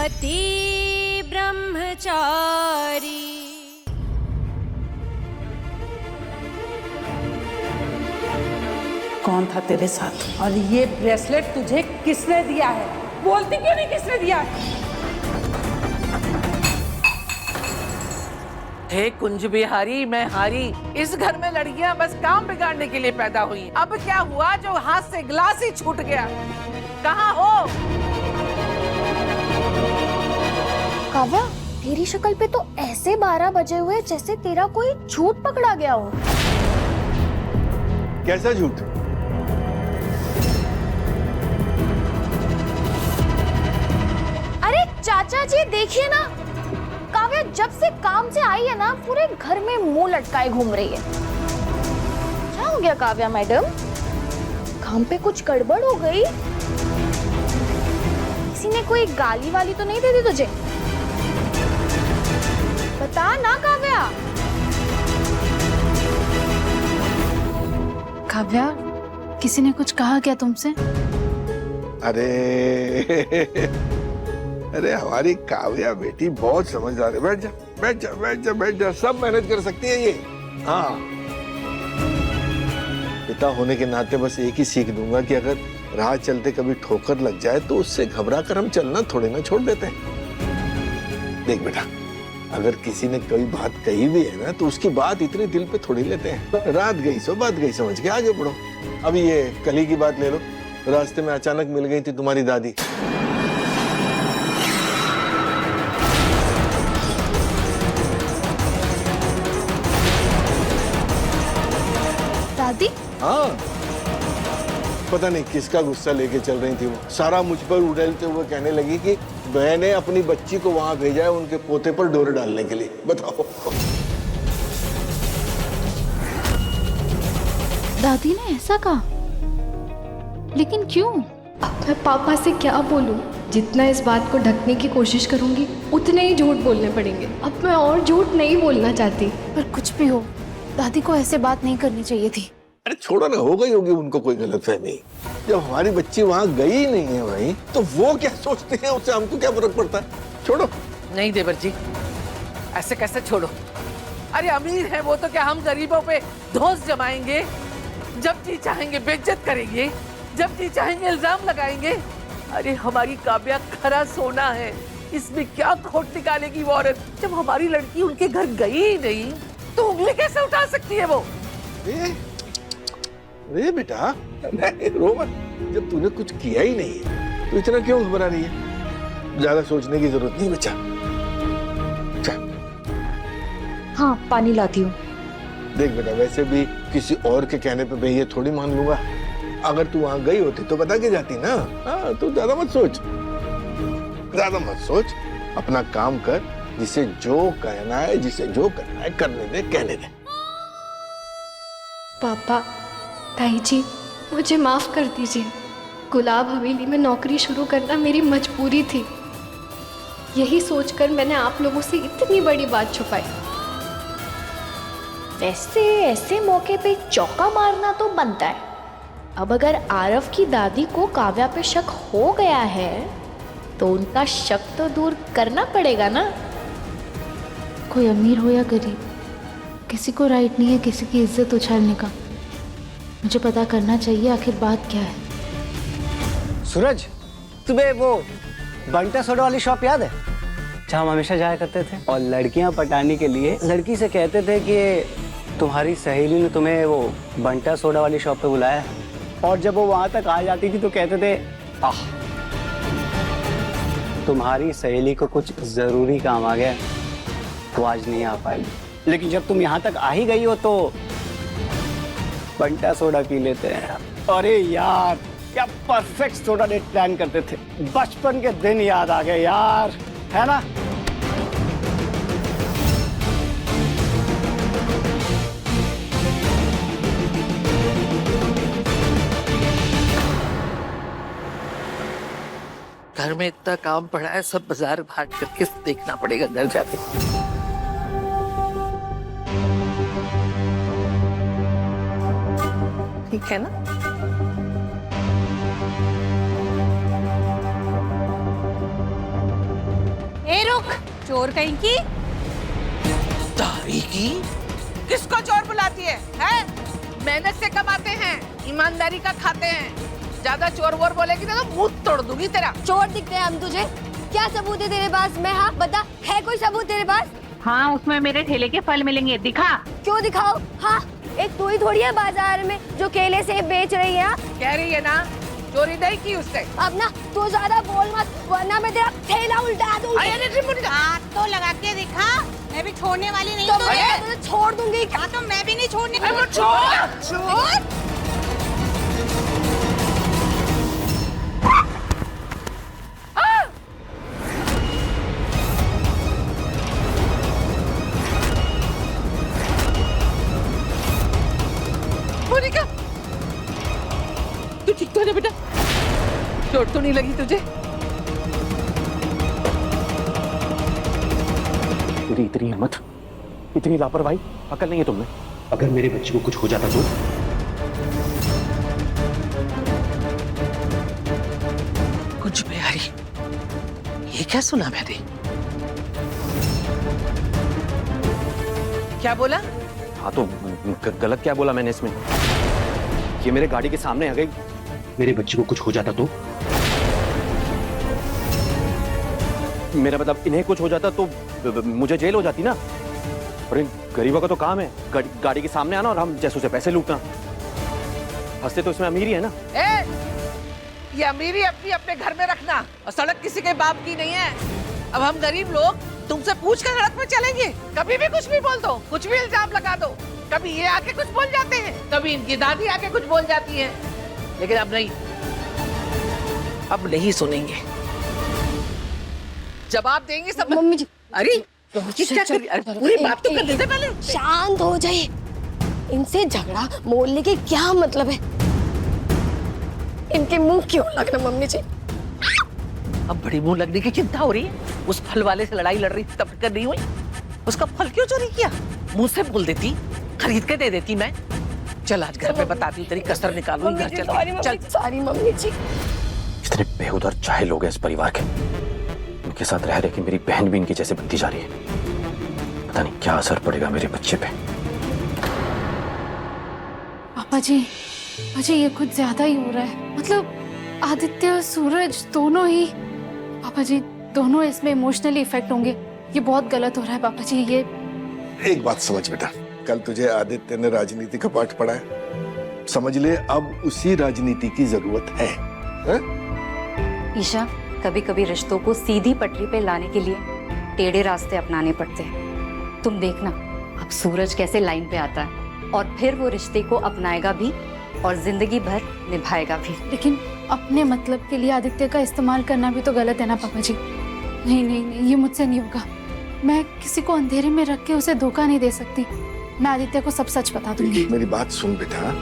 पति ब्रह्मचारी। कौन था तेरे साथ और ये ब्रेसलेट तुझे किसने दिया है? बोलती क्यों नहीं किसने दिया है? हे कुंज बिहारी, मैं हारी। इस घर में लड़कियां बस काम बिगाड़ने के लिए पैदा हुई। अब क्या हुआ जो हाथ से गिलास ही छूट गया? कहाँ हो? काव्या, तेरी शक्ल पे तो ऐसे 12 बजे हुए जैसे तेरा कोई झूठ पकड़ा गया हो। कैसा झूठ? अरे चाचा जी देखिए ना, काव्या जब से काम से आई है ना पूरे घर में मुंह लटकाए घूम रही है। क्या हो गया काव्या मैडम? काम पे कुछ गड़बड़ हो गई? किसी ने कोई गाली वाली तो नहीं दे दी तुझे? बता ना काव्या। काव्या, किसी ने कुछ कहा क्या तुमसे? अरे हमारी काव्या बेटी बहुत समझदार है। बैठ जा, बैठ जा, बैठ जा, बैठ जा। सब मैनेज कर सकती है ये। हाँ, पिता होने के नाते बस एक ही सीख दूंगा कि अगर राह चलते कभी ठोकर लग जाए तो उससे घबरा कर हम चलना थोड़े ना छोड़ देते हैं। देख बेटा, अगर किसी ने कोई बात कही भी है ना तो उसकी बात इतने दिल पे थोड़ी लेते हैं। रात गई सो बात गई समझ के आगे बढ़ो। अभी ये कली की बात ले लो। रास्ते में अचानक मिल गई थी तुम्हारी दादी। दादी? हाँ, पता नहीं किसका गुस्सा लेके चल रही थी वो। सारा मुझ पर उड़ेलते हुए कहने लगी कि मैंने अपनी बच्ची को वहां भेजा है उनके पोते पर डोरे डालने के लिए। बताओ। दादी ने ऐसा कहा? लेकिन क्यों? अब मैं पापा से क्या बोलूं? जितना इस बात को ढकने की कोशिश करूंगी उतने ही झूठ बोलने पड़ेंगे। अब मैं और झूठ नहीं बोलना चाहती। पर कुछ भी हो, दादी को ऐसे बात नहीं करनी चाहिए थी। अरे छोड़ो ना, हो गई होगी उनको कोई गलतफहमी। जब हमारी बच्ची वहां गई ही नहीं है भाई, तो वो क्या सोचते हैं उससे हमको क्या फर्क पड़ता है? छोड़ो। नहीं देवर जी, ऐसे कैसे छोड़ो? अरे अमीर है वो तो क्या हम गरीबों पे धौंस जमाएंगे? जब जी चाहेंगे बेइज्जत करेंगे, जब जी चाहेंगे इल्जाम लगाएंगे। अरे हमारी काव्या खरा सोना है, इसमें क्या खोट निकालेगी वो औरत? जब हमारी लड़की उनके घर गई ही नहीं तो उंगली कैसे उठा सकती है वो? अरे बेटा, रो मत। जब तूने कुछ किया ही नहीं है तो इतना क्यों घबरा रही है? ज्यादा सोचने की जरूरत नहीं बच्चा। हाँ, पानी लाती हूँ। देख बेटा, वैसे भी किसी और के कहने पे मैं ये थोड़ी मान लूंगा। अगर तू वहां गई होती तो बता के जाती ना। हाँ, तू ज्यादा मत सोच, ज्यादा मत सोच। अपना काम कर, जिसे जो कहना है, जिसे जो करना है करने दे, कहने दे। पापा, ताई जी, मुझे माफ कर दीजिए। गुलाब हवेली में नौकरी शुरू करना मेरी मजबूरी थी। यही सोचकर मैंने आप लोगों से इतनी बड़ी बात छुपाई। वैसे ऐसे मौके पे चौका मारना तो बनता है। अब अगर आरव की दादी को काव्या पे शक हो गया है तो उनका शक तो दूर करना पड़ेगा ना। कोई अमीर हो या गरीब, किसी को राइट नहीं है किसी की इज्जत उछालने का। मुझे पता करना चाहिए आखिर बात क्या है। सूरज, तुम्हें वो बंटा सोडा वाली शॉप याद है जहाँ हम हमेशा जाया करते थे? और लड़कियां पटाने के लिए लड़की से कहते थे कि तुम्हारी सहेली ने तुम्हें वो बंटा सोडा वाली शॉप पे बुलाया है। और जब वो वहां तक आ जाती थी तो कहते थे आह, तुम्हारी सहेली को कुछ जरूरी काम आ गया तो आज नहीं आ पाएगी। लेकिन जब तुम यहाँ तक आ ही गई हो तो बंटा सोडा पी लेते हैं। अरे यार, क्या परफेक्ट सोडा डेट प्लान करते थे। बचपन के दिन याद आ गए यार, है ना? घर में इतना काम पड़ा है, सब बाजार भाग करके देखना पड़ेगा घर जाके। ठीक है ना? ए रुक, चोर कहीं की। दारी की? किसको चोर बुलाती है? मेहनत से कमाते हैं, ईमानदारी का खाते हैं। ज्यादा चोर वोर बोलेगी तो मुंह तोड़ दूंगी तेरा। चोर दिखते हैं हम तुझे? क्या सबूत है तेरे पास? मैं हाँ बता, है कोई सबूत तेरे पास? हाँ, उसमें मेरे ठेले के फल मिलेंगे, दिखा। क्यों दिखाओ? हाँ, एक तू ही थोड़ी है बाजार में जो केले सेब बेच रही है। कह रही है ना चोरी नहीं की उससे। अब ना तू ज्यादा बोल मत, वरना मैं तेरा ठेला उल्टा दूंगी। हाथ तो लगा के दिखा, मैं भी छोड़ने वाली नहीं। तो मैं तुझे छोड़ दूंगी। हाँ, तो मैं भी नहीं छोड़ने। छोड़। मोनिका, तू ठीक तो है बेटा? चोट तो नहीं लगी तुझे? तेरी इतनी हिम्मत, इतनी लापरवाही, अकल नहीं है तुमने। अगर मेरे बच्चे को कुछ हो जाता तो? कुछ बिहारी, ये क्या सुना मैंने? क्या बोला? हाँ तो गलत क्या बोला मैंने इसमें? ये मेरे गाड़ी के सामने आ गई। मेरे बच्चे को कुछ हो जाता तो? मेरा मतलब इन्हें कुछ हो जाता तो मुझे जेल हो जाती ना। और इन गरीबों का तो काम है गाड़ी के सामने आना और हम जैसों से पैसे लूटना। हंसते तो इसमें अमीर ही है ना। ये अमीरी अपनी अपने घर में रखना, और सड़क किसी के बाप की नहीं है। अब हम गरीब लोग तुमसे पूछ कर सड़क में चलेंगे? कभी भी कुछ भी बोल दो, कुछ भी इल्जाम लगा दो। कभी ये आके कुछ बोल जाते हैं, कभी इनकी दादी आके कुछ बोल जाती है। लेकिन अब नहीं, अब नहीं सुनेंगे। जवाब देंगे सब। मम्मी जी। अरे क्या कर रही? अरे पूरी बात तो कर देते पहले। शांत हो जाइए। इनसे झगड़ा मोलने के क्या मतलब है? इनके मुंह क्यों लगना मम्मी जी? अब बड़ी मुंह लगने की चिंता हो रही है। उस फल वाले से लड़ाई लड़ रही थी तब कर नहीं हुई। उसका फल क्यों चोरी किया? मुंह से बोल देती, खरीद के दे देती मैं। चल आज घर पे बताती, तेरी कसर निकालू। घर चल। सारी मम्मी जी। इतने बेहुदर चाहे लोग हैं इस परिवार के, उनके साथ रह रहे कि मेरी बहन भी इनकी जैसे बनती जा रही है। पता नहीं क्या असर पड़ेगा मेरे बच्चे पे। पापा जी ये कुछ ज्यादा ही हो रहा है। मतलब आदित्य और सूरज दोनों ही, पापा जी दोनों इसमें इमोशनली इफेक्ट होंगे। ये बहुत गलत हो रहा है पापा जी। ये एक बात समझ बेटा, कल तुझे आदित्य ने राजनीति का पाठ पढ़ाया, समझ ले अब उसी राजनीति की जरूरत है, ईशा, कभी कभी रिश्तों को सीधी पटरी पे लाने के लिए टेढ़े रास्ते अपनाने पड़ते हैं। तुम देखना अब सूरज कैसे लाइन पे आता है, और फिर वो रिश्ते को अपनाएगा भी और जिंदगी भर निभाएगा भी। लेकिन अपने मतलब के लिए आदित्य का इस्तेमाल करना भी तो गलत है ना पापा जी। नहीं, ये मुझसे नहीं होगा। मैं किसी को अंधेरे में रख के उसे धोखा नहीं दे सकती। मैं आदित्य को सब सच बता दूंगी। मेरी बात सुन बेटा,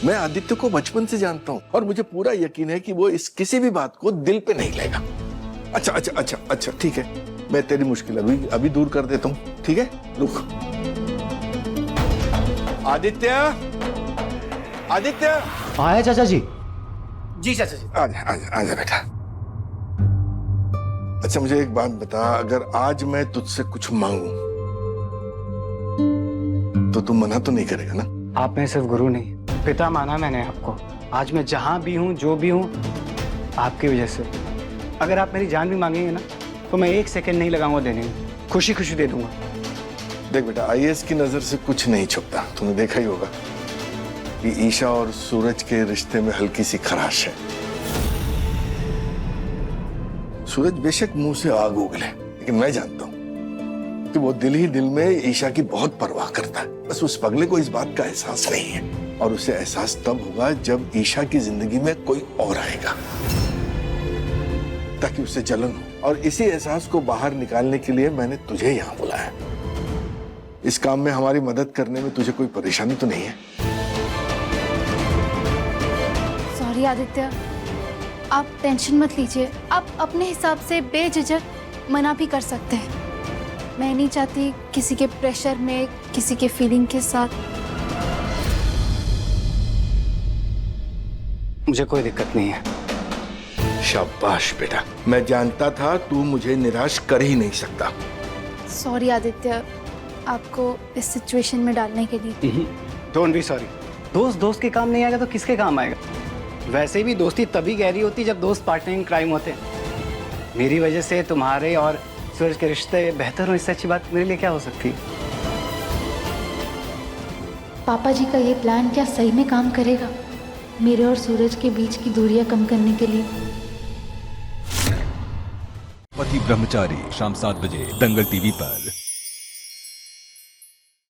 मैं आदित्य को बचपन से जानता हूँ और मुझे पूरा यकीन है कि वो इस किसी भी बात को दिल पे नहीं लेगा। अच्छा ठीक है, मैं तेरी मुश्किल अभी दूर कर देता हूँ। ठीक है, रुक। आदित्य आया चाचा जी। जी चाचा जी। आजा बेटा। अच्छा मुझे एक बात बता, अगर आज मैं तुझसे कुछ मांगू तो तू मना तो नहीं करेगा ना? आप में सिर्फ गुरु नहीं, पिता माना मैंने आपको। आज मैं जहां भी हूं, जो भी हूं, आपकी वजह से। अगर आप मेरी जान भी मांगेंगे ना तो मैं 1 सेकंड नहीं लगाऊंगा देने में, खुशी खुशी दे दूंगा। देख बेटा, आईएएस की नजर से कुछ नहीं छुपता। तूने देखा ही होगा कि ईशा और सूरज के रिश्ते में हल्की सी खराश है। सूरज बेशक मुंह से आग उगले, लेकिन मैं जानता हूं कि वो दिल ही दिल में ईशा की बहुत परवाह करता है। बस उस पगले को इस बात का एहसास नहीं है, और उसे एहसास तब होगा जब ईशा की जिंदगी में कोई और आएगा, ताकि उससे जलन हो। और इसी एहसास को बाहर निकालने के लिए मैंने तुझे यहाँ बुलाया। इस काम में हमारी मदद करने में तुझे कोई परेशानी तो नहीं है? सॉरी आदित्य, आप टेंशन मत लीजिए। आप अपने हिसाब से बेझिझक मना भी कर सकते हैं। मैं नहीं चाहती किसी के प्रेशर में, किसी के फीलिंग के साथ। मुझे कोई दिक्कत नहीं है। शाबाश बेटा, मैं जानता था तू मुझे निराश कर ही नहीं सकता। सॉरी आदित्य, आपको इस सिचुएशन में डालने के लिए। Don't be sorry. दोस्त दोस्त के काम नहीं आएगा तो किसके काम आएगा? वैसे भी दोस्ती तभी गहरी होती जब दोस्त पार्टनर इन क्राइम होते हैं। मेरी वजह से तुम्हारे और सूरज के रिश्ते बेहतर हो, इससे अच्छी बात मेरे लिए क्या हो सकती है? पापा जी का ये प्लान क्या सही में काम करेगा मेरे और सूरज के बीच की दूरियां कम करने के लिए? पति ब्रह्मचारी शाम 7 बजे दंगल टीवी पर।